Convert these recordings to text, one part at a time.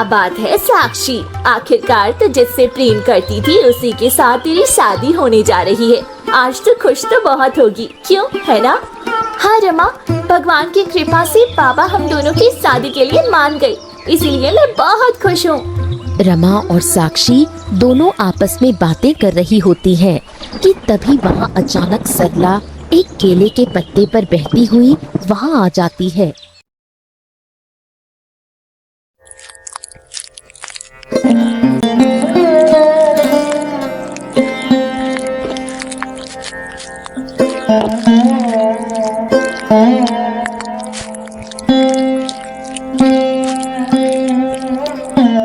क्या बात है साक्षी, आखिरकार तो जिससे प्रेम करती थी उसी के साथ तेरी शादी होने जा रही है। आज तो खुश तो बहुत होगी, क्यों, है ना? हाँ रमा, भगवान की कृपा से पापा हम दोनों की शादी के लिए मान गए, इसीलिए मैं बहुत खुश हूँ। रमा और साक्षी दोनों आपस में बातें कर रही होती हैं कि तभी वहाँ अचानक सरला एक केले के पत्ते पर बहती हुई वहाँ आ जाती है।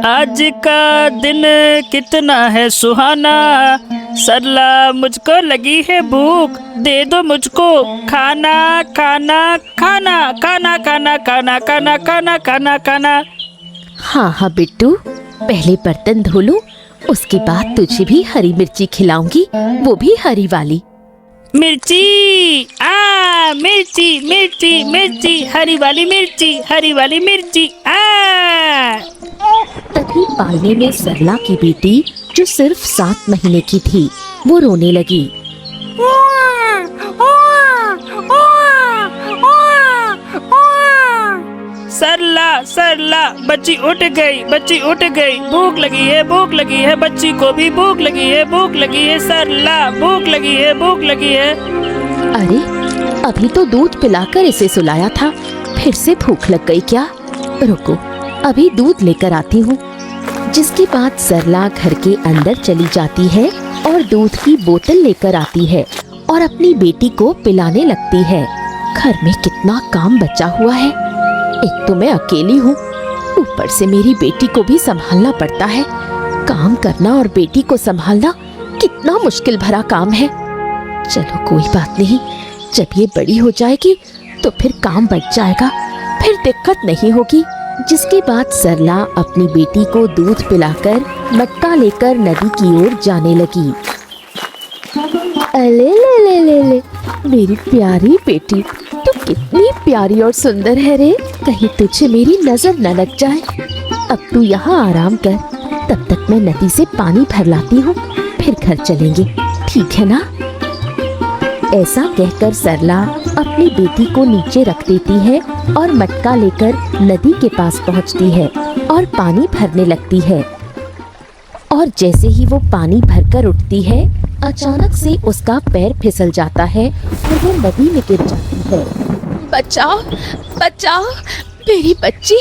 आज का दिन कितना है सुहाना, सरला मुझको लगी है भूख, दे दो मुझको खाना खाना खाना खाना खाना खाना खाना खाना खाना खाना। हाँ हाँ बिट्टू, पहले बर्तन धो लूं, उसके बाद तुझे भी हरी मिर्ची खिलाऊंगी, वो भी हरी वाली। मिर्ची, मिर्ची मिर्ची मिर्ची, हरी वाली मिर्ची, हरी वाली मिर्ची। तभी पालने में सरला की बेटी जो सिर्फ 7 महीने की थी वो रोने लगी। सरला सरला, बच्ची उठ गई, बच्ची उठ गई, भूख लगी है, भूख लगी है, बच्ची को भी भूख लगी है, भूख लगी है, सरला भूख लगी है, भूख लगी है। अरे अभी तो दूध पिलाकर इसे सुलाया था, फिर से भूख लग गई क्या? रुको, अभी दूध लेकर आती हूँ। जिसके बाद सरला घर के अंदर चली जाती है और दूध की बोतल लेकर आती है और अपनी बेटी को पिलाने लगती है। घर में कितना काम बचा हुआ है, एक तो मैं अकेली हूँ, ऊपर से मेरी बेटी को भी संभालना पड़ता है। काम करना और बेटी को संभालना कितना मुश्किल भरा काम है। चलो कोई बात नहीं, जब ये बड़ी हो जाएगी तो फिर काम बच जाएगा, फिर दिक्कत नहीं होगी। जिसके बाद सरला अपनी बेटी को दूध पिलाकर मटका लेकर नदी की ओर जाने लगी। अले ले ले ले ले, मेरी प्यारी बेटी, तू कितनी प्यारी और सुंदर है रे, कहीं तुझे मेरी नजर न लग जाए। अब तू यहाँ आराम कर, तब तक मैं नदी से पानी भर लाती हूँ, फिर घर चलेंगे, ठीक है ना? ऐसा कहकर सरला अपनी बेटी को नीचे रख देती है और मटका लेकर नदी के पास पहुँचती है और पानी भरने लगती है। और जैसे ही वो पानी भरकर उठती है, अचानक से उसका पैर फिसल जाता है और वो नदी में गिर जाती है। बचाओ बचाओ, मेरी बच्ची,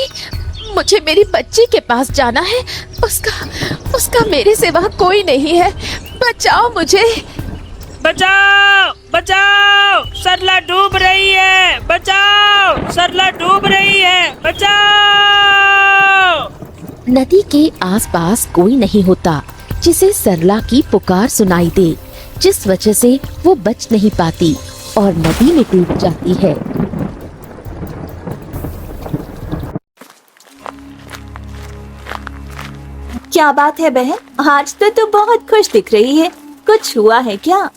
मुझे मेरी बच्ची के पास जाना है, उसका मेरे सिवा कोई नहीं है, बचाओ मुझे। बचाओ बचाओ, सरला डूब रही है, बचाओ, सरला डूब रही है, बचाओ। नदी के आसपास कोई नहीं होता जिसे सरला की पुकार सुनाई दे, जिस वजह से वो बच नहीं पाती और नदी में डूब जाती है। क्या बात है बहन, आज तो तू बहुत खुश दिख रही है, कुछ हुआ है क्या?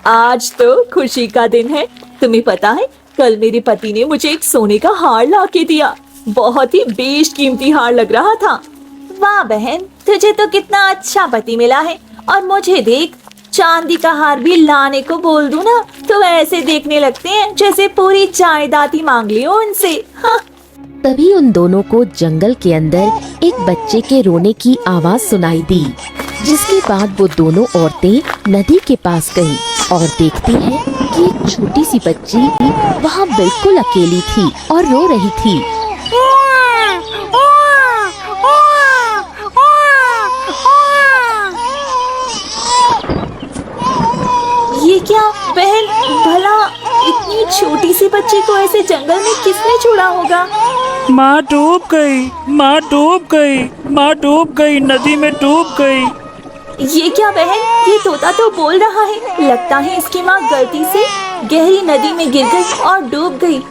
आज तो खुशी का दिन है। तुम्हें पता है, कल मेरे पति ने मुझे एक सोने का हार ला के दिया, बहुत ही बेशकीमती हार लग रहा था। वाह बहन, तुझे तो कितना अच्छा पति मिला है। और मुझे देख, चांदी का हार भी लाने को बोल दूं ना तो ऐसे देखने लगते हैं जैसे पूरी जायदाद ही मांग ली हो उनसे। हाँ। तभी उन दोनों को जंगल के अंदर एक बच्चे के रोने की आवाज सुनाई दी। जिसके बाद वो दोनों औरतें नदी के पास गईं और देखती हैं कि एक छोटी सी बच्ची वहाँ बिल्कुल अकेली थी और रो रही थी। ये क्या बहन, भला इतनी छोटी सी बच्ची को ऐसे जंगल में किसने छोड़ा होगा? माँ डूब गई, माँ डूब गई, माँ डूब गई, नदी में डूब गई। ये क्या बहन, ये तोता तो बोल रहा है, लगता है इसकी माँ गलती से गहरी नदी में गिर गई और डूब गई।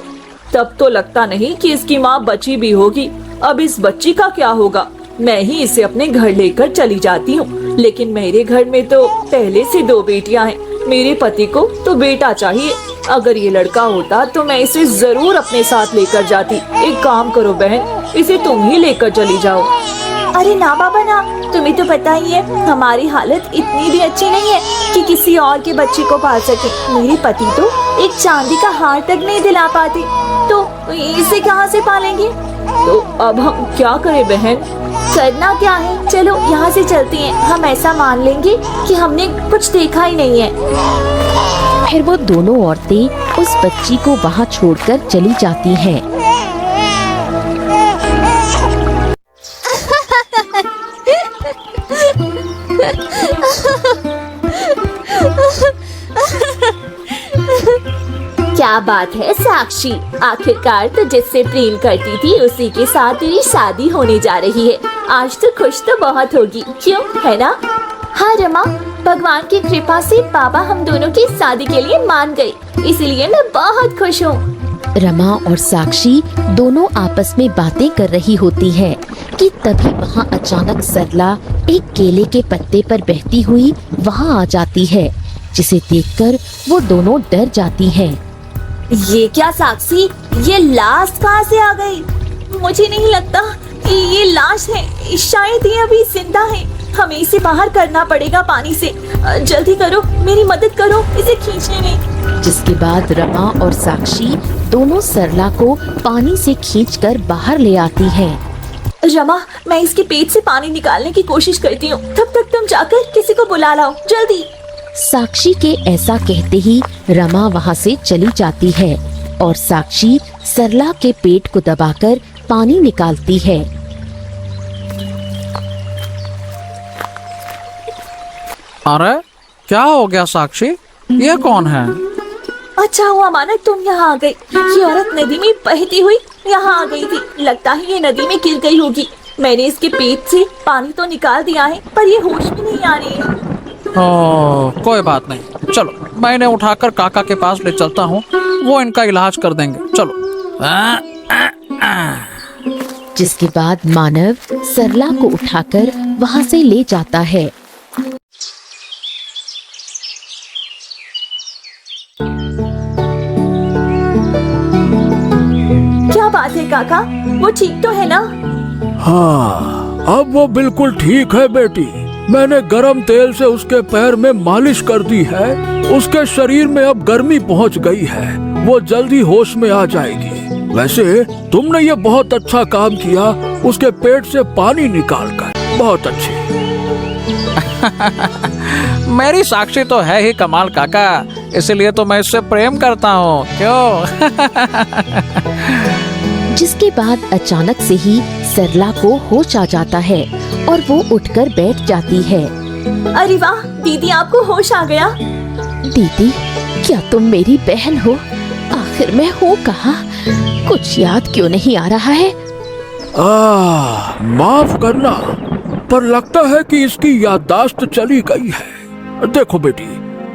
तब तो लगता नहीं कि इसकी माँ बची भी होगी। अब इस बच्ची का क्या होगा? मैं ही इसे अपने घर लेकर चली जाती हूँ। लेकिन मेरे घर में तो पहले से 2 बेटियाँ हैं, मेरे पति को तो बेटा चाहिए। अगर ये लड़का होता तो मैं इसे जरूर अपने साथ लेकर जाती। एक काम करो बहन, इसे तुम ही लेकर चली जाओ। अरे ना बाबा ना, तुम्हें तो पता ही है हमारी हालत इतनी भी अच्छी नहीं है कि किसी और के बच्चे को पाल सके। मेरे पति तो एक चांदी का हार तक नहीं दिला पाते, तो इसे कहाँ से पालेंगे? तो अब हम क्या करें बहन? करना क्या है, चलो यहाँ से चलती हैं। हम ऐसा मान लेंगे कि हमने कुछ देखा ही नहीं है। फिर वो दोनों औरतें उस बच्ची को वहाँ छोड़कर चली जाती हैं। क्या बात है साक्षी, आखिरकार तो जिससे प्रेम करती थी उसी के साथ तेरी शादी होने जा रही है। आज तो खुश तो बहुत होगी, क्यों, है ना? हाँ रमा, भगवान की कृपा से बाबा हम दोनों की शादी के लिए मान गए, इसलिए मैं बहुत खुश हूँ। रमा और साक्षी दोनों आपस में बातें कर रही होती है कि तभी वहाँ अचानक सरला एक केले के पत्ते पर बहती हुई वहाँ आ जाती है, जिसे देखकर वो दोनों डर जाती हैं। ये क्या साक्षी, ये लाश कहाँ से आ गई? मुझे नहीं लगता कि ये लाश है, शायद ये अभी जिंदा है। हमें इसे बाहर करना पड़ेगा पानी से। जल्दी करो, मेरी मदद करो इसे खींचने में। जिसके बाद रमा और साक्षी दोनों सरला को पानी से खींचकर बाहर ले आती हैं। रमा, मैं इसके पेट से पानी निकालने की कोशिश करती हूँ, तब तक तुम जाकर किसी को बुला लाओ, जल्दी। साक्षी के ऐसा कहते ही रमा वहाँ से चली जाती है और साक्षी सरला के पेट को दबाकर पानी निकालती है। अरे क्या हो गया साक्षी, ये कौन है? अच्छा हुआ माना तुम यहाँ आ गई। ये औरत नदी में बहती हुई यहाँ आ गई थी, लगता है ये नदी में गिर गई होगी। मैंने इसके पेट से पानी तो निकाल दिया है, पर ये होश में नहीं आ रही है। कोई बात नहीं, चलो मैं इन्हें उठाकर काका के पास ले चलता हूँ, वो इनका इलाज कर देंगे, चलो। जिसके बाद मानव सरला को उठाकर वहाँ से ले जाता है। क्या बात है काका, वो ठीक तो है ना? हाँ, अब वो बिल्कुल ठीक है बेटी। मैंने गरम तेल से उसके पैर में मालिश कर दी है, उसके शरीर में अब गर्मी पहुंच गई है, वो जल्दी होश में आ जाएगी। वैसे तुमने ये बहुत अच्छा काम किया, उसके पेट से पानी निकालकर, बहुत अच्छी। मेरी साक्षी तो है ही कमाल काका, इसलिए तो मैं इससे प्रेम करता हूँ, क्यों? जिसके बाद अचानक से ही सरला को होश आ जाता है और वो उठकर बैठ जाती है। अरे वाह दीदी, आपको होश आ गया। दीदी, क्या तुम मेरी बहन हो? आखिर मैं हूँ कहाँ? कुछ याद क्यों नहीं आ रहा है? माफ करना, पर लगता है कि इसकी याददाश्त चली गई है। देखो बेटी,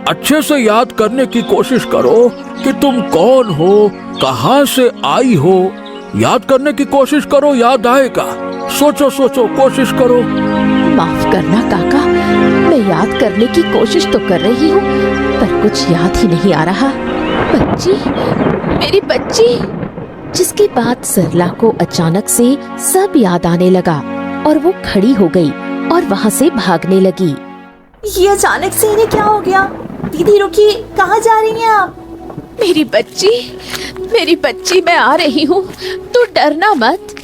अच्छे से याद करने की कोशिश करो कि तुम कौन हो, कहाँ से आई हो। याद करने की कोशिश करो, याद आएगा। सोचो सोचो, कोशिश करो। माफ करना काका, मैं याद करने की कोशिश तो कर रही हूँ, पर कुछ याद ही नहीं आ रहा। बच्ची, मेरी बच्ची। जिसके बाद सरला को अचानक से सब याद आने लगा और वो खड़ी हो गई और वहाँ से भागने लगी। ये अचानक से इन्हें क्या हो गया? दीदी रुकिए, कहाँ जा रही हैं आप? मेरी बच्ची, मैं आ रही हूँ, तू डरना मत।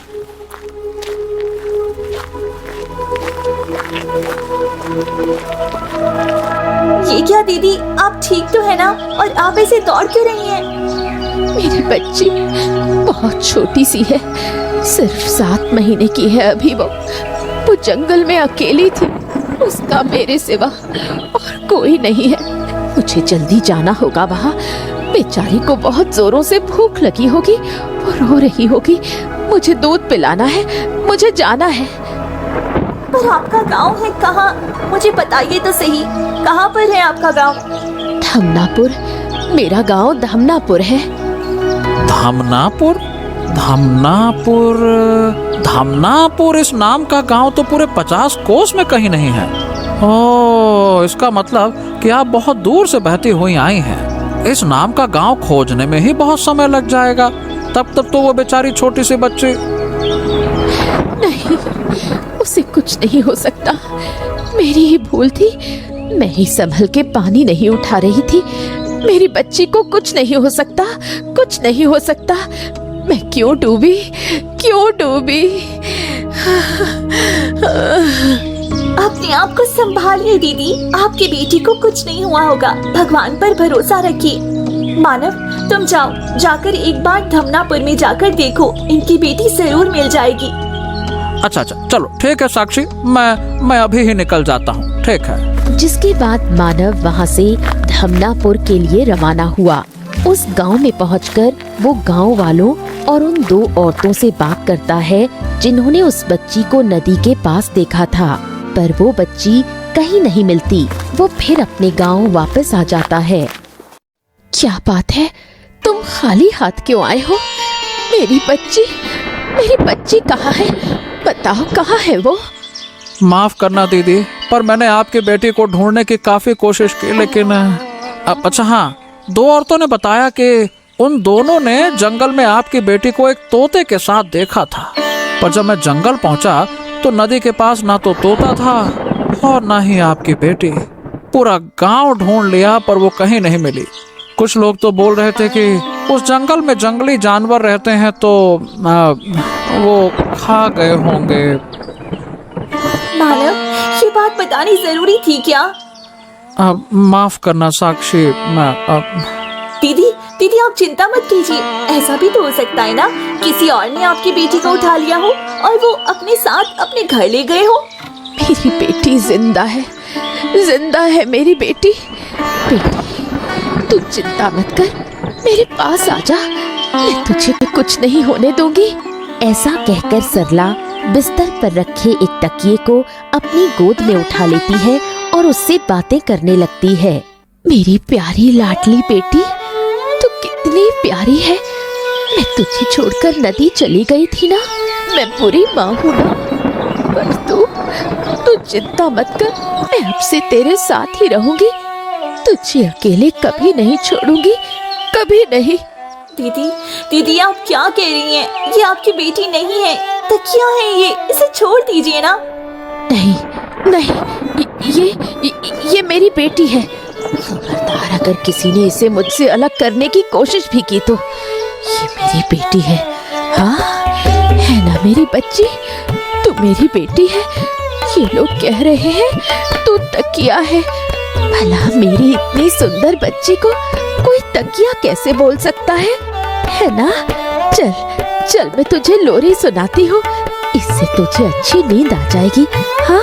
ये क्या दीदी, आप ठीक तो है ना? और आप ऐसे दौड़ क्यों रही हैं? मेरी बच्ची बहुत छोटी सी है, सिर्फ 7 महीने की है अभी। वो जंगल में अकेली थी, उसका मेरे सिवा और कोई नहीं है। मुझे जल्दी जाना होगा वहाँ। बेचारी को बहुत जोरों से भूख लगी होगी, वो रो रही होगी। मुझे दूध पिलाना है, मुझे जाना है। पर आपका गांव है कहाँ? मुझे बताइए तो सही, कहाँ पर है आपका गांव? धमनापुर, मेरा गांव धमनापुर है। धामनापुर? धामनापुर? धामनापुर इस नाम का गांव तो पूरे 50 कोस में कहीं नहीं है। ओह, इसका मतलब कि आप बहुत दूर से बहती हुई आई हैं। इस नाम का गांव खोजने में ही बहुत समय लग जाएगा। तब तो वो बेचारी छोटी सी बच्ची। नहीं, उसे कुछ नहीं हो सकता, मेरी ही भूल थी। मैं ही संभल के पानी नहीं उठा रही थी। मेरी बच्ची को कुछ नहीं हो सकता, कुछ नहीं हो सकता। मैं क्यों डूबी, क्यों डूबी? अपने आप को संभालिए दीदी, आपकी बेटी को कुछ नहीं हुआ होगा। भगवान पर भरोसा रखिए। मानव, तुम जाओ, जाकर एक बार धमनापुर में जाकर देखो, इनकी बेटी जरूर मिल जाएगी। अच्छा अच्छा, चलो ठीक है साक्षी, मैं अभी ही निकल जाता हूँ, ठीक है। जिसके बाद मानव वहाँ से धमनापुर के लिए रवाना हुआ। उस गांव में पहुंचकर वो गांव वालों और उन 2 औरतों से बात करता है जिन्होंने उस बच्ची को नदी के पास देखा था, पर वो बच्ची कहीं नहीं मिलती। वो फिर अपने गांव वापस आ जाता है। क्या बात है, तुम खाली हाथ क्यों आए हो? मेरी बच्ची कहाँ है? बताओ, कहाँ है वो? माफ करना दीदी, पर मैंने आपकी बेटी को ढूंढने की काफी कोशिश की, लेकिन अच्छा हाँ, 2 औरतों ने बताया कि उन दोनों ने जंगल में आपकी बेटी को एक तोते के साथ देखा था। पर जब मैं जंगल पहुंचा तो नदी के पास ना तो तोता था और ना ही आपकी बेटी। पूरा गांव ढूंढ लिया पर वो कहीं नहीं मिली। कुछ लोग तो बोल रहे थे कि उस जंगल में जंगली जानवर रहते हैं तो वो खा गए होंगे। मानव, ये बात बतानी जरूरी थी क्या? माफ करना साक्षी, दीदी आप चिंता मत कीजिए। ऐसा भी तो हो सकता है ना, किसी और ने आपकी बेटी को उठा लिया हो और वो अपने साथ अपने घर ले गए हो। मेरी बेटी जिंदा है मेरी बेटी। तू चिंता मत कर, मेरे पास आ जा, मैं तुझे कुछ नहीं होने दूंगी। ऐसा कहकर सरला बिस्तर पर रखे एक तकिए को अपनी गोद में उठा लेती है और उससे बातें करने लगती है। मेरी प्यारी लाडली बेटी, तू कितनी प्यारी है। मैं तुझे छोड़कर नदी चली गई थी ना, मैं बुरी माँ हूँ ना, पर तू चिंता मत कर, मैं अब से तेरे साथ ही रहूंगी। तुझे अकेले कभी नहीं छोड़ूंगी, कभी नहीं। दीदी आप क्या कह रही हैं? ये आपकी बेटी नहीं है, तकिया है ये, इसे छोड़ दीजिए ना। नहीं, ये मेरी बेटी है। खबरदार, अगर किसी ने इसे मुझसे अलग करने की कोशिश भी की तो ये मेरी बेटी है। हाँ, है ना मेरी बच्ची, तू मेरी बेटी है। ये लोग कह रहे हैं तू तकिया है। भला मेरी इतनी सुंदर बच्ची को कोई तकिया कैसे बोल सकता है ना? चल मैं तुझे लोरी सुनाती हूँ, इससे तुझे अच्छी नींद आ जाएगी। हाँ।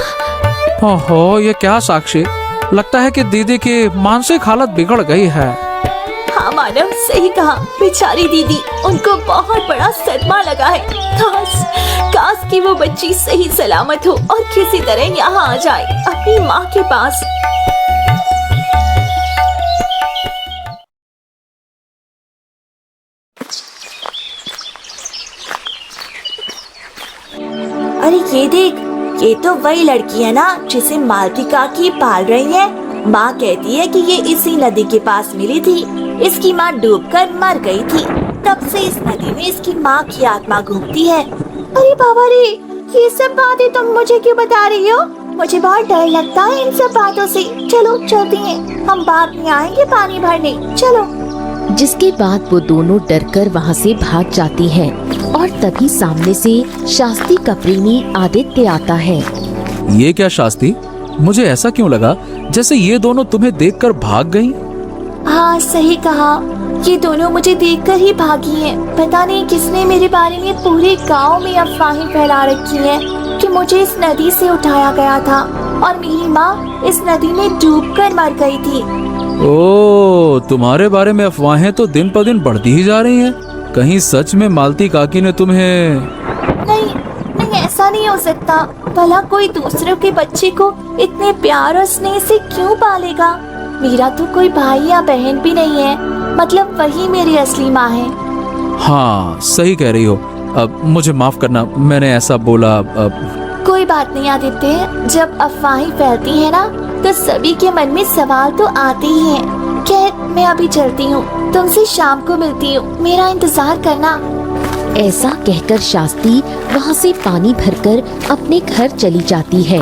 ओहो, ये क्या साक्षी, लगता है कि दीदी की मानसिक हालत बिगड़ गई है। हाँ मानव, सही कहा। बेचारी दीदी, उनको बहुत बड़ा सदमा लगा है। काश कि वो बच्ची सही सलामत हो और किसी तरह यहाँ आ जाए अपनी माँ के पास। अरे ये देख, ये तो वही लड़की है ना जिसे मालती काकी पाल रही है। माँ कहती है कि ये इसी नदी के पास मिली थी। इसकी माँ डूबकर मर गई थी, तब से इस नदी में इसकी माँ की आत्मा घूमती है। अरे बाबा रे, ये सब बातें तुम मुझे क्यों बता रही हो? मुझे बहुत डर लगता है इन सब बातों से। चलो चलते हैं, हम बाद में आएंगे पानी भरने, चलो। जिसके बाद वो दोनों डरकर वहाँ से भाग जाती हैं और तभी सामने से शास्त्री का प्रेमी आदित्य आता है। ये क्या शास्त्री, मुझे ऐसा क्यों लगा जैसे ये दोनों तुम्हें देखकर भाग गईं? हाँ सही कहा, ये दोनों मुझे देखकर ही भागी हैं। पता नहीं किसने मेरे बारे में पूरे गांव में अफवाहें फैला रखी हैं कि मुझे इस नदी से उठाया गया था और मेरी माँ इस नदी में डूबकर मर गई थी। ओह, तुम्हारे बारे में अफवाहें तो दिन पर दिन बढ़ती ही जा रही हैं। कहीं सच में मालती काकी ने तुम्हें? नहीं, ऐसा नहीं हो सकता। भला कोई दूसरों के बच्चे को इतने प्यार और स्नेह से क्यों पालेगा? मेरा तो कोई भाई या बहन भी नहीं है, मतलब वही मेरी असली माँ है। हाँ सही कह रही हो। अब मुझे माफ करना, मैंने ऐसा बोला। कोई बात नहीं आदित्य, जब अफवाहें फैलती है ना तो सभी के मन में सवाल तो आते ही हैं। खैर मैं अभी चलती हूँ, तुमसे शाम को मिलती हूँ, मेरा इंतजार करना। ऐसा कहकर शास्त्री वहाँ से पानी भरकर अपने घर चली जाती है।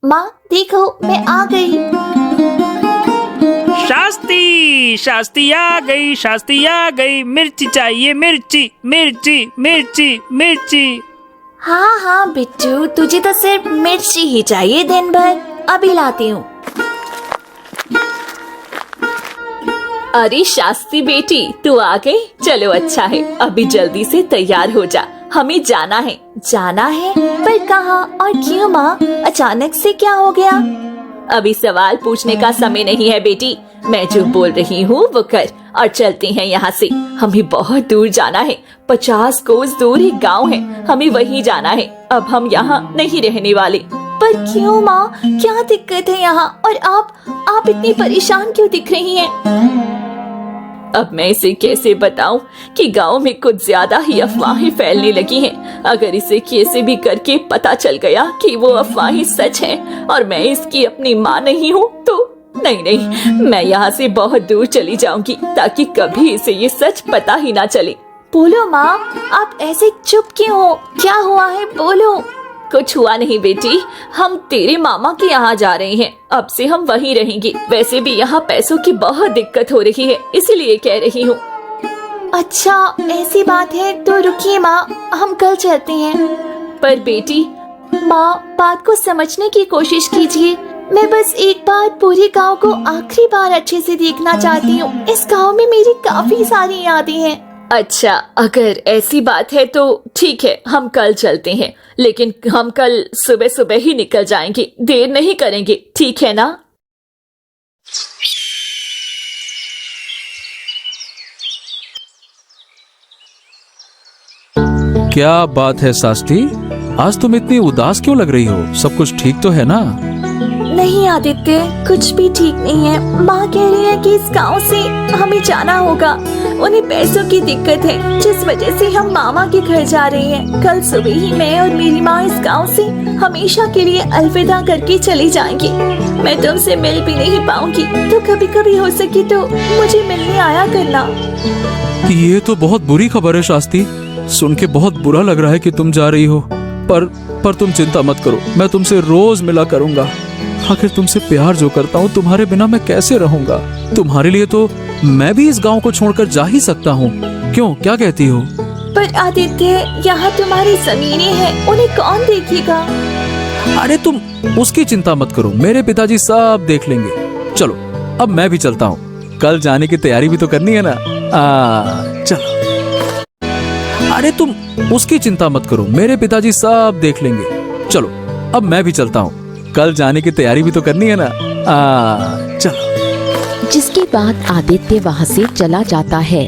माँ देखो, मैं आ गई। शास्त्री शास्त्री आ गई, शास्त्री आ गई। मिर्ची चाहिए, मिर्ची मिर्ची मिर्ची मिर्ची। हाँ हाँ बिट्टू, तुझे तो सिर्फ मिर्ची ही चाहिए दिन भर, अभी लाती हूँ। अरे शास्त्री बेटी, तू आ गई? चलो अच्छा है, अभी जल्दी से तैयार हो जा, हमें जाना है। जाना है? पर कहाँ और क्यों माँ? अचानक से क्या हो गया? अभी सवाल पूछने का समय नहीं है बेटी, मैं जो बोल रही हूँ वो कर और चलते हैं यहाँ से। हमें बहुत दूर जाना है, 50 कोस दूर एक गांव है, हमें वहीं जाना है। अब हम यहाँ नहीं रहने वाले। पर क्यों माँ, क्या दिक्कत है यहाँ? और आप इतनी परेशान क्यों दिख रही हैं? अब मैं इसे कैसे बताऊं कि गांव में कुछ ज्यादा ही अफवाहें फैलने लगी हैं। अगर इसे कैसे भी करके पता चल गया कि वो अफवाहें सच हैं और मैं इसकी अपनी माँ नहीं हूँ तो नहीं, मैं यहाँ से बहुत दूर चली जाऊंगी ताकि कभी इसे ये सच पता ही ना चले। बोलो माँ, आप ऐसे चुप क्यों हो? क्या हुआ है, बोलो। कुछ हुआ नहीं बेटी, हम तेरे मामा के यहाँ जा रहे हैं, अब से हम वहीं रहेंगे। वैसे भी यहाँ पैसों की बहुत दिक्कत हो रही है, इसीलिए कह रही हूँ। अच्छा ऐसी बात है तो रुकिए माँ, हम कल चलते हैं। पर बेटी, माँ बात को समझने की कोशिश कीजिए। मैं बस एक बार पूरे गांव को आखिरी बार अच्छे से देखना चाहती हूँ। इस गांव में मेरी काफी सारी यादें हैं। अच्छा, अगर ऐसी बात है तो ठीक है, हम कल चलते हैं, लेकिन हम कल सुबह सुबह ही निकल जाएंगे, देर नहीं करेंगे, ठीक है ना? क्या बात है शास्त्री, आज तुम इतनी उदास क्यों लग रही हो? सब कुछ ठीक तो है ना? नहीं आदित्य, कुछ भी ठीक नहीं है। माँ कह रही है कि इस गांव से हमें जाना होगा। उन्हें पैसों की दिक्कत है, जिस वजह से हम मामा के घर जा रहे हैं। कल सुबह ही मैं और मेरी माँ इस गांव से हमेशा के लिए अलविदा करके चली जाएंगी। मैं तुमसे मिल भी नहीं पाऊंगी, तो कभी कभी हो सके तो मुझे मिलने आया करना। ये तो बहुत बुरी खबर है शास्त्री, सुन के बहुत बुरा लग रहा है कि तुम जा रही हो। पर तुम चिंता मत करो, मैं तुमसे रोज मिला करूंगा। आखिर तुमसे प्यार जो करता हूँ, तुम्हारे बिना मैं कैसे रहूंगा? तुम्हारे लिए तो मैं भी इस गांव को छोड़कर जा ही सकता हूँ। क्यों, क्या कहती हो? पर आदित्य, यहाँ तुम्हारी जमीनें हैं, उन्हें कौन देखेगा? अरे तुम उसकी चिंता मत करो, मेरे पिताजी सब देख लेंगे। चलो अब मैं भी चलता हूँ, कल जाने की तैयारी भी तो करनी है ना। चलो। अरे तुम उसकी चिंता मत करो, मेरे पिताजी सब देख लेंगे। चलो अब मैं भी चलता हूँ, कल जाने की तैयारी भी तो करनी है ना। चलो। जिसके बाद आदित्य वहाँ से चला जाता है।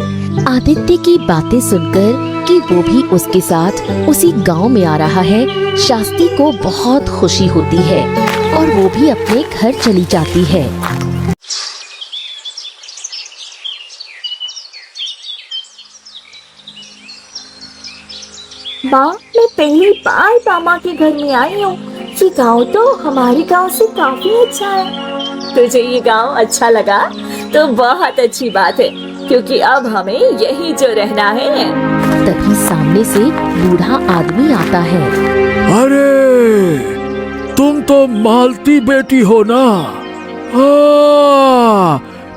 आदित्य की बातें सुनकर कि वो भी उसके साथ उसी गांव में आ रहा है, शास्त्री को बहुत खुशी होती है और वो भी अपने घर चली जाती है। माँ, मैं पहली बार मामा के घर में आई हूँ। ये गांव तो हमारे गांव से काफी अच्छा है। तुझे ये गांव अच्छा लगा तो बहुत अच्छी बात है, क्योंकि अब हमें यही जो रहना है। तभी सामने से बूढ़ा आदमी आता है। अरे तुम तो मालती बेटी हो ना?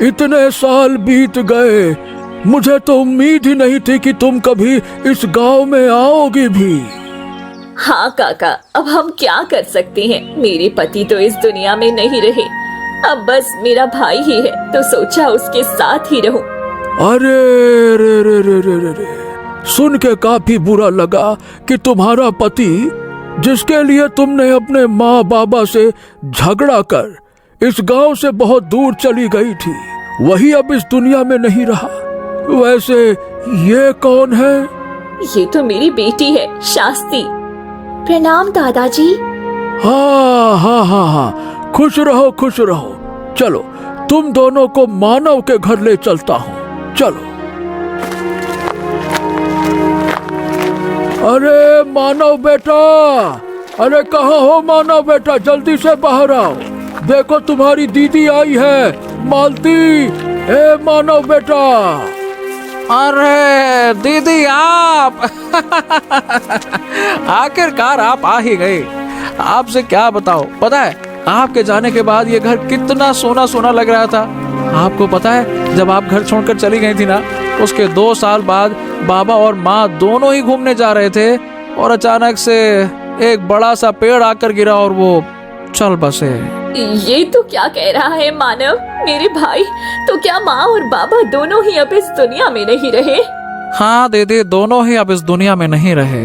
इतने साल बीत गए, मुझे तो उम्मीद ही नहीं थी कि तुम कभी इस गांव में आओगी भी। हाँ काका, अब हम क्या कर सकते हैं? मेरे पति तो इस दुनिया में नहीं रहे, अब बस मेरा भाई ही है, तो सोचा उसके साथ ही रहूं। अरे रे रे रे रे रे रे, सुन के काफी बुरा लगा कि तुम्हारा पति, जिसके लिए तुमने अपने माँ बाबा से झगड़ा कर इस गांव से बहुत दूर चली गई थी, वही अब इस दुनिया में नहीं रहा। वैसे ये कौन है? ये तो मेरी बेटी है, शास्त्री। प्रणाम दादाजी। हाँ हाँ हाँ हाँ, खुश रहो खुश रहो। चलो तुम दोनों को मानव के घर ले चलता हूँ, चलो। अरे मानव बेटा, अरे कहाँ हो मानव बेटा, जल्दी से बाहर आओ। देखो तुम्हारी दीदी आई है, मालती। ए मानव बेटा, अरे दीदी आप आखिरकार आप आ ही गए। आपसे क्या बताओ, पता है आपके जाने के बाद ये घर कितना सोना सोना लग रहा था। आपको पता है जब आप घर छोड़कर चली गई थी ना, उसके 2 साल बाद बाबा और माँ दोनों ही घूमने जा रहे थे और अचानक से एक बड़ा सा पेड़ आकर गिरा और वो चल बसे। ये तो क्या कह रहा है मानव, मेरे भाई? तो क्या माँ और बाबा दोनों ही अब इस दुनिया में नहीं रहे? हाँ दीदी, दोनों ही अब इस दुनिया में नहीं रहे।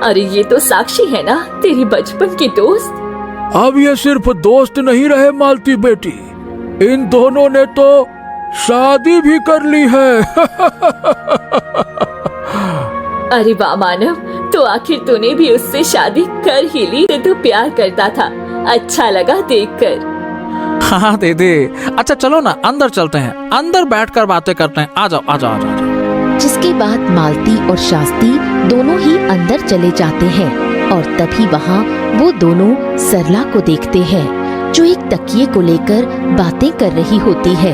अरे ये तो साक्षी है ना, तेरी बचपन की दोस्त। अब ये सिर्फ दोस्त नहीं रहे मालती बेटी, इन दोनों ने तो शादी भी कर ली है। अरे वाह मानव, तो आखिर तूने भी उससे शादी कर ही ली। तो प्यार करता था, अच्छा लगा देखकर। हाँ दीदी, अच्छा चलो ना अंदर चलते हैं, अंदर बैठकर बातें करते हैं। आ जाओ आ जाओ आ जाओ। जिसके बाद मालती और शास्त्री दोनों ही अंदर चले जाते हैं और तभी वहाँ वो दोनों सरला को देखते हैं जो एक तकिए को लेकर बातें कर रही होती है।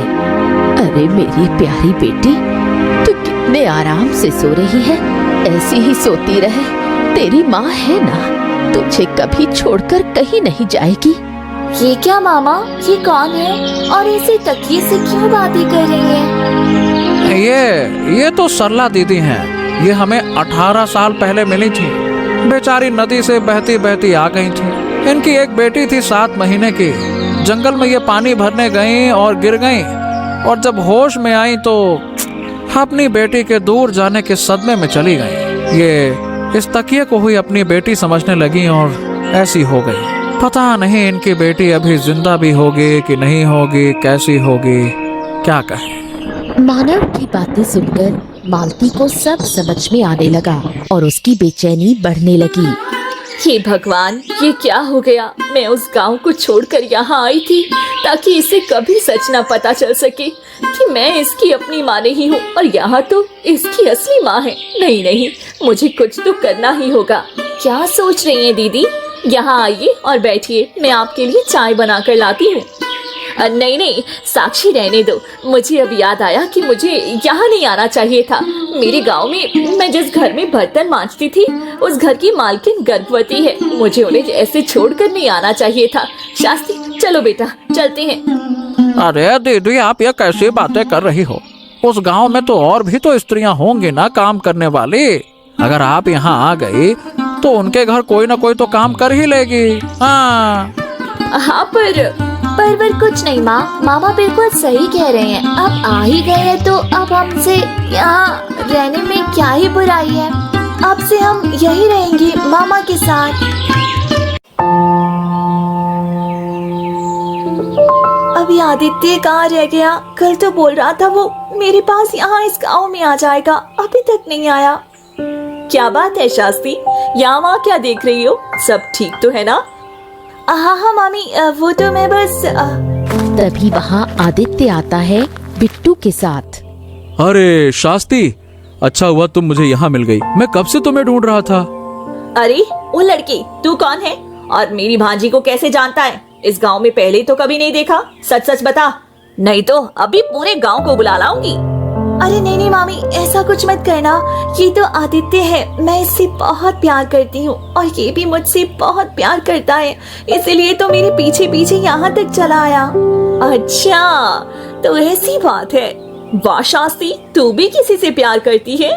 अरे मेरी प्यारी बेटी, तू कितने आराम से सो रही है, ऐसी ही सोती रहे। तेरी माँ है ना, तुझे कभी छोड़कर कहीं नहीं जाएगी। ये क्या मामा, ये कौन है और ऐसे तकिए से क्यों बातें कर रही है? ये तो सरला दीदी हैं। ये हमें 18 साल पहले मिली थी। बेचारी नदी से बहती बहती आ गई थी। इनकी एक बेटी थी 7 महीने की। जंगल में ये पानी भरने गई और गिर गई और जब होश में आई तो अपनी बेटी के दूर जाने के सदमे में चली गई। ये इस तकिए को ही अपनी बेटी समझने लगी और ऐसी हो गई। पता नहीं इनकी बेटी अभी जिंदा भी होगी कि नहीं होगी, कैसी होगी, क्या कहें। मानव की बातें सुनकर मालती को सब समझ में आने लगा और उसकी बेचैनी बढ़ने लगी। हे भगवान, ये क्या हो गया? मैं उस गांव को छोड़कर यहाँ आई थी ताकि इसे कभी सच न पता चल सके कि मैं इसकी अपनी माँ नहीं हूँ और यहाँ तो इसकी असली माँ है। नहीं नहीं, मुझे कुछ तो करना ही होगा। क्या सोच रही हैं दीदी? यहाँ आइए और बैठिए, मैं आपके लिए चाय बनाकर लाती हूँ। नहीं नहीं साक्षी, रहने दो। मुझे अब याद आया कि मुझे यहाँ नहीं आना चाहिए था। मेरे गांव में मैं जिस घर में बर्तन मांजती थी उस घर की मालकिन गर्भवती है। मुझे उन्हें ऐसे छोड़कर नहीं आना चाहिए था। शास्त्री चलो बेटा, चलते हैं। अरे दीदी, आप ये कैसी बातें कर रही हो? उस गांव में तो और भी तो स्त्रियां होंगी ना काम करने वाली। अगर आप यहाँ आ गई तो उनके घर कोई ना कोई तो काम कर ही लेगी। हाँ पर कुछ नहीं माँ, मामा बिल्कुल सही कह रहे हैं। अब आ ही गए हैं तो अब हमसे यहाँ रहने में क्या ही बुराई है। अब से हम यही रहेंगे मामा के साथ। अभी आदित्य कहाँ रह गया? कल तो बोल रहा था वो मेरे पास यहाँ इस गाँव में आ जाएगा, अभी तक नहीं आया। क्या बात है शास्त्री, यहाँ वहाँ क्या देख रही हो? सब ठीक तो है ना? हाँ हाँ मामी, वो तो मैं बस तभी वहाँ आदित्य आता है बिट्टू के साथ। अरे शास्त्री, अच्छा हुआ तुम मुझे यहाँ मिल गई। मैं कब से तुम्हें ढूंढ रहा था। अरे वो लड़की, तू कौन है और मेरी भांजी को कैसे जानता है? इस गांव में पहले तो कभी नहीं देखा। सच सच बता, नहीं तो अभी पूरे गांव को बुला लाऊंगी। अरे नहीं नहीं मामी, ऐसा कुछ मत करना। ये तो आदित्य है, मैं इससे बहुत प्यार करती हूँ और ये भी मुझसे बहुत प्यार करता है, इसीलिए तो मेरे पीछे पीछे यहाँ तक चला आया। अच्छा तो ऐसी बात है। वाह शास्त्री, तू भी किसी से प्यार करती है?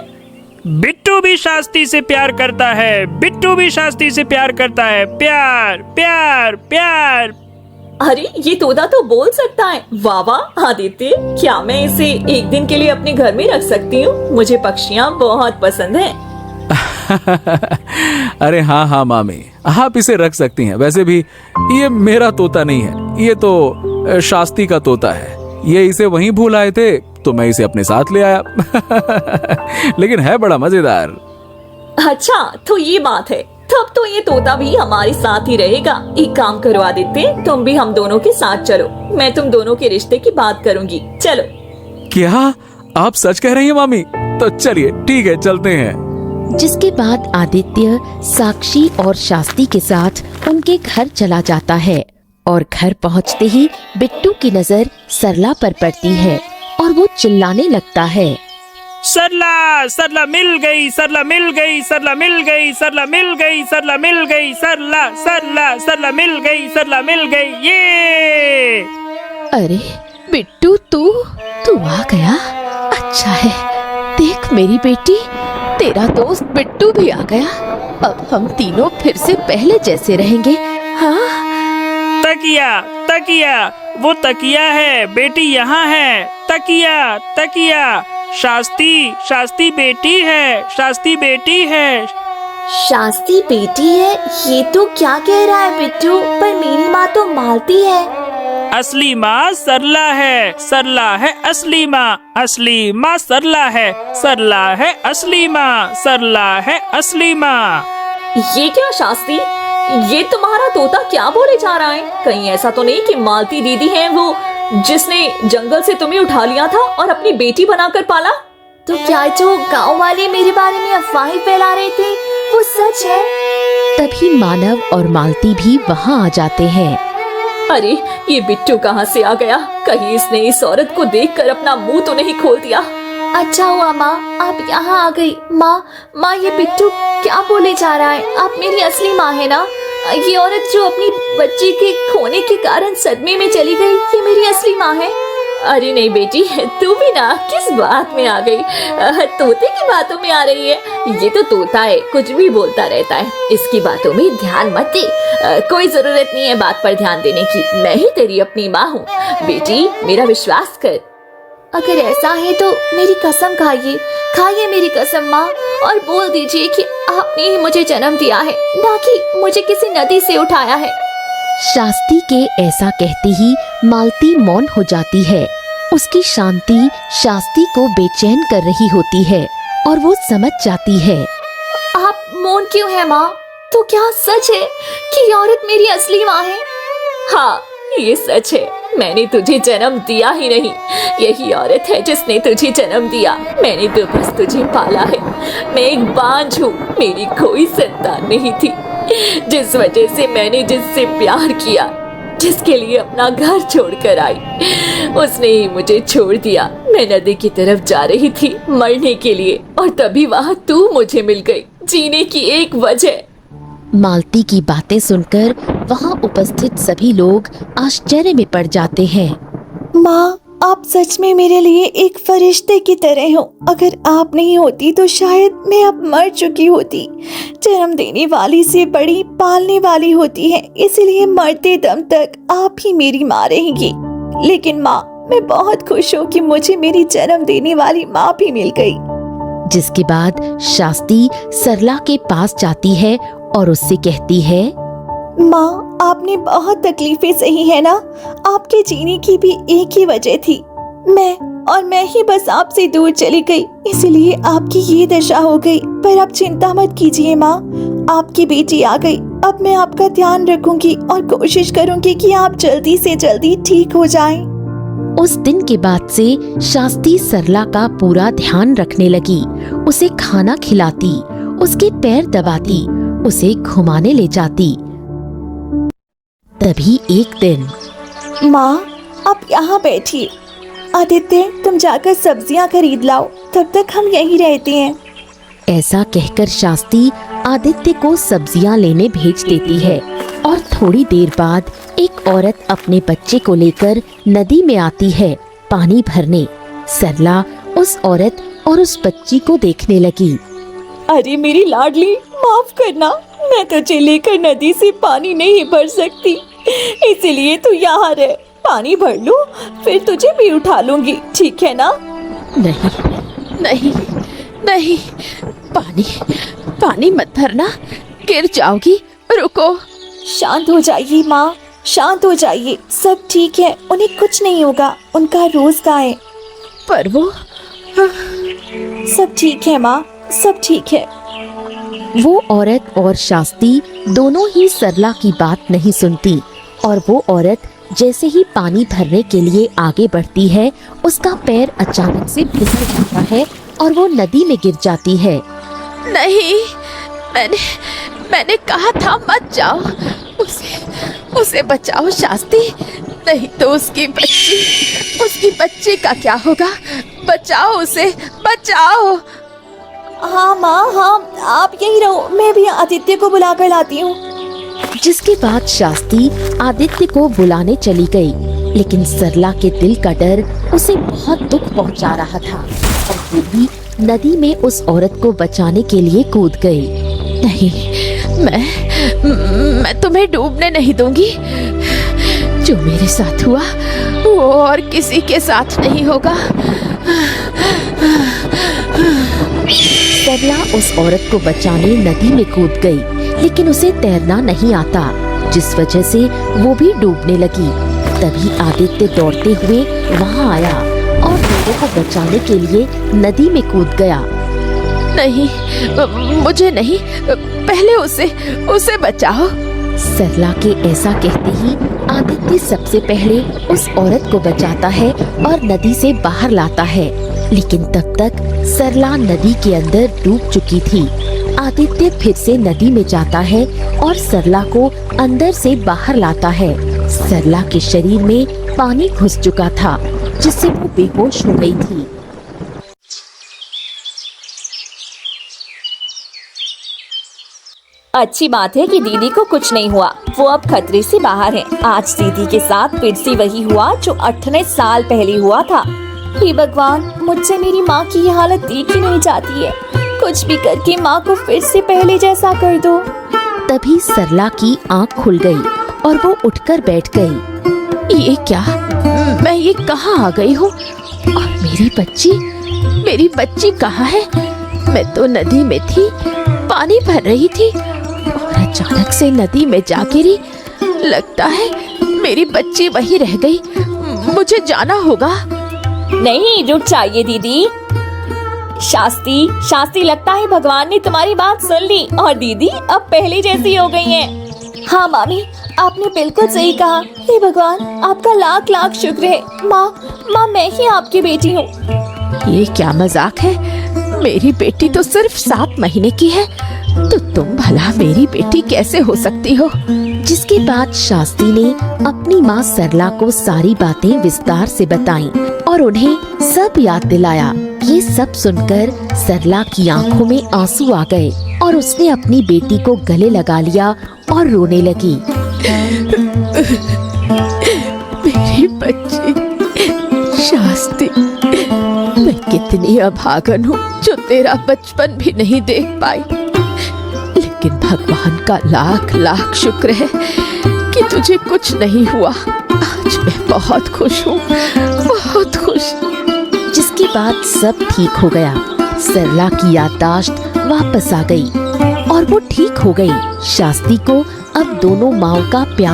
बिट्टू भी शास्त्री से प्यार करता है, बिट्टू भी शास्त्री से प्यार करता है। प्यार प्यार प्यार। अरे ये तोता तो बोल सकता है। वाह वाह आदित्य, क्या मैं इसे एक दिन के लिए अपने घर में रख सकती हूँ? मुझे पक्षियाँ बहुत पसंद हैं। अरे हाँ हाँ मामी, आप इसे रख सकती हैं। वैसे भी ये मेरा तोता नहीं है, ये तो शास्त्री का तोता है। ये इसे वहीं भूल आए थे तो मैं इसे अपने साथ ले आया। लेकिन है बड़ा मजेदार। अच्छा तो ये बात है, तब तो ये तोता भी हमारे साथ ही रहेगा। एक काम करो आदित्य, तुम भी हम दोनों के साथ चलो। मैं तुम दोनों के रिश्ते की बात करूंगी, चलो। क्या आप सच कह रही हैं मामी? तो चलिए ठीक है, चलते हैं। जिसके बाद आदित्य साक्षी और शास्त्री के साथ उनके घर चला जाता है और घर पहुंचते ही बिट्टू की नजर सरला पर पड़ती है और वो चिल्लाने लगता है। सरला सरला मिल गई, सरला मिल गई, सरला मिल गई, सरला मिल गई, सरला मिल गई, सरला सरला सरला मिल गई, सरला मिल गई। ये अरे बिट्टू, तू आ गया। अच्छा है, देख मेरी बेटी, तेरा दोस्त बिट्टू भी आ गया। अब हम तीनों फिर से पहले जैसे रहेंगे। हाँ, तकिया तकिया, वो तकिया है, बेटी यहाँ है। तकिया तकिया, शास्ती शास्ती बेटी है, शास्ती बेटी है। शास्ती बेटी है, ये तो क्या कह रहा है बिट्टू? पर मेरी माँ तो मालती है। असली माँ सरला है, सरला है असली माँ, असली माँ सरला है, सरला है असली माँ, सरला है असली माँ। ये क्या शास्त्री, ये तुम्हारा तोता क्या बोले जा रहा है? कहीं ऐसा तो नहीं कि मालती दीदी है वो जिसने जंगल से तुम्हें उठा लिया था और अपनी बेटी बनाकर पाला? तो क्या जो गांव वाले मेरे बारे में अफवाहें फैला रहे थे वो सच है? तभी मानव और मालती भी वहाँ आ जाते हैं। अरे ये बिट्टू कहाँ से आ गया? कहीं इसने इस औरत को देखकर अपना मुंह तो नहीं खोल दिया? अच्छा हुआ माँ आप यहाँ आ गई। माँ ये बिट्टू क्या बोले जा रहा है? आप मेरी असली माँ है ना? ये औरत जो अपनी बच्ची के खोने के कारण सदमे में चली गई, ये मेरी असली माँ है? अरे नहीं बेटी, तू भी ना किस बात में आ गई? तोते की बातों में आ रही है। ये तो तोता है, कुछ भी बोलता रहता है, इसकी बातों में ध्यान मत दे। कोई जरूरत नहीं है बात पर ध्यान देने की, मैं ही तेरी अपनी माँ हूँ। बेटी मेरा विश्वास कर। अगर ऐसा है तो मेरी कसम खाइए मेरी कसम माँ, और बोल दीजिए कि आपने ही मुझे जन्म दिया है, ना कि मुझे किसी नदी से उठाया है। शास्ती के ऐसा कहते ही मालती मौन हो जाती है। उसकी शांति शास्ती को बेचैन कर रही होती है और वो समझ जाती है। आप मौन क्यों है माँ? तो क्या सच है कि ये औरत मेरी असली माँ है? हाँ ये सच है, मैंने तुझे जन्म दिया ही नहीं, यही औरत है जिसने तुझे जन्म दिया। मैंने तो बस तुझे पाला है। मैं एक बांझ हूँ, मेरी कोई संतान नहीं थी। जिस वजह से मैंने जिससे प्यार किया, जिसके लिए अपना घर छोड़कर आई, उसने ही मुझे छोड़ दिया। मैं नदी की तरफ जा रही थी मरने के लिए, और तभी वहाँ तू मुझे मिल गई, जीने की एक वजह। मालती की बातें सुनकर वहाँ उपस्थित सभी लोग आश्चर्य में पड़ जाते हैं। माँ आप सच में मेरे लिए एक फरिश्ते की तरह हो। अगर आप नहीं होती तो शायद मैं अब मर चुकी होती। जन्म देने वाली से बड़ी पालने वाली होती है, इसलिए मरते दम तक आप ही मेरी माँ रहेंगी। लेकिन माँ मैं बहुत खुश हूँ कि मुझे मेरी जन्म देने वाली माँ भी मिल गई। जिसके बाद शास्ती सरला के पास जाती है और उससे कहती है, माँ आपने बहुत तकलीफें सही है ना? आपके जीने की भी एक ही वजह थी, मैं ही बस आपसे दूर चली गई, इसलिए आपकी ये दशा हो गई। पर आप चिंता मत कीजिए माँ, आपकी बेटी आ गई। अब मैं आपका ध्यान रखूंगी और कोशिश करूंगी कि आप जल्दी से जल्दी ठीक हो जाएं। उस दिन के बाद से शास्ती सरला का पूरा ध्यान रखने लगी। उसे खाना खिलाती, उसके पैर दबाती, उसे घुमाने ले जाती। तभी एक दिन माँ आप यहाँ बैठिए। आदित्य तुम जाकर सब्जियाँ खरीद लाओ, तब तक हम यहीं रहते हैं। ऐसा कहकर शास्ती आदित्य को सब्जियां लेने भेज देती है। और थोड़ी देर बाद एक औरत अपने बच्चे को लेकर नदी में आती है पानी भरने। सरला उस औरत और उस बच्ची को देखने लगी। अरे मेरी लाडली, माफ करना, मैं तुझे लेकर नदी से पानी नहीं भर सकती, इसीलिए तू यहाँ रह। पानी भर लूं, फिर तुझे भी उठा लूंगी, ठीक है ना? नहीं नहीं नहीं, पानी मत भरना, गिर जाओगी, रुको। शांत हो जाइए माँ, शांत हो जाइए, सब ठीक है, उन्हें कुछ नहीं होगा, उनका रोजगार है। पर वो सब ठीक है माँ, सब ठीक है। वो औरत और शास्ती दोनों ही सरला की बात नहीं सुनती और वो औरत जैसे ही पानी भरने के लिए आगे बढ़ती है, उसका पैर अचानक से फिसल जाता है और वो नदी में गिर जाती है। नहीं, मैंने कहा था मत जाओ, उसे बचाओ शास्ती, नहीं तो उसकी बच्ची का क्या होगा? बचाओ उसे, बचाओ। हाँ माँ, हाँ आप यही रहो, मैं भी आदित्य को बुला कर लाती हूँ। जिसके बाद शास्त्री आदित्य को बुलाने चली गई, लेकिन सरला के दिल का डर उसे बहुत दुख पहुंचा रहा था और वो भी नदी में उस औरत को बचाने के लिए कूद गई। नहीं, मैं तुम्हें डूबने नहीं दूंगी। जो मेरे साथ हुआ वो और किसी के साथ नहीं होगा। सरला उस औरत को बचाने नदी में कूद गई, लेकिन उसे तैरना नहीं आता, जिस वजह से वो भी डूबने लगी। तभी आदित्य दौड़ते हुए वहाँ आया और लोगों को बचाने के लिए नदी में कूद गया। नहीं, मुझे नहीं, पहले उसे बचाओ। सरला के ऐसा कहते ही आदित्य सबसे पहले उस औरत को बचाता है और नदी से बाहर लाता है, लेकिन तब तक सरला नदी के अंदर डूब चुकी थी। आदित्य फिर से नदी में जाता है और सरला को अंदर से बाहर लाता है। सरला के शरीर में पानी घुस चुका था, जिससे वो बेहोश हो गई थी। अच्छी बात है कि दीदी को कुछ नहीं हुआ, वो अब खतरे से बाहर है। आज दीदी के साथ फिर से वही हुआ जो 18 साल पहले हुआ था। हे भगवान, मुझसे मेरी माँ की ये हालत देखी नहीं जाती है। कुछ भी करके माँ को फिर से पहले जैसा कर दो। तभी सरला की आंख खुल गई और वो उठकर बैठ गई। ये क्या, मैं ये कहाँ आ गई हूँ? और मेरी बच्ची कहाँ है? मैं तो नदी में थी, पानी भर रही थी और अचानक से नदी में जा गिरी। लगता है मेरी बच्ची वहीं रह गई। मुझे जाना होगा। नहीं, रुक जाइए दीदी। शास्त्री, लगता है भगवान ने तुम्हारी बात सुन ली और दीदी अब पहले जैसी हो गई हैं। हाँ मामी, आपने बिल्कुल सही कहा। हे भगवान, आपका लाख लाख शुक्र है। माँ मैं ही आपकी बेटी हूँ। ये क्या मजाक है? मेरी बेटी तो सिर्फ 7 महीने की है, तो तुम भला मेरी बेटी कैसे हो सकती हो? जिसके बाद शास्त्री ने अपनी माँ सरला को सारी बातें विस्तार से बताईं और उन्हें सब याद दिलाया। ये सब सुनकर सरला की आंखों में आंसू आ गए और उसने अपनी बेटी को गले लगा लिया और रोने लगी। मेरी बच्ची शास्त्री, मैं कितनी अभागन हूँ जो तेरा बचपन भी नहीं देख पाई, लेकिन भगवान का लाख लाख शुक्र है कि तुझे कुछ नहीं हुआ। आज मैं बहुत खुश हूँ, बहुत खुश। जिसके बाद सब ठीक हो गया। सरला की याददाश्त वापस आ गई और वो ठीक हो गई। शास्त्री को अब दोनों माओं का प्यार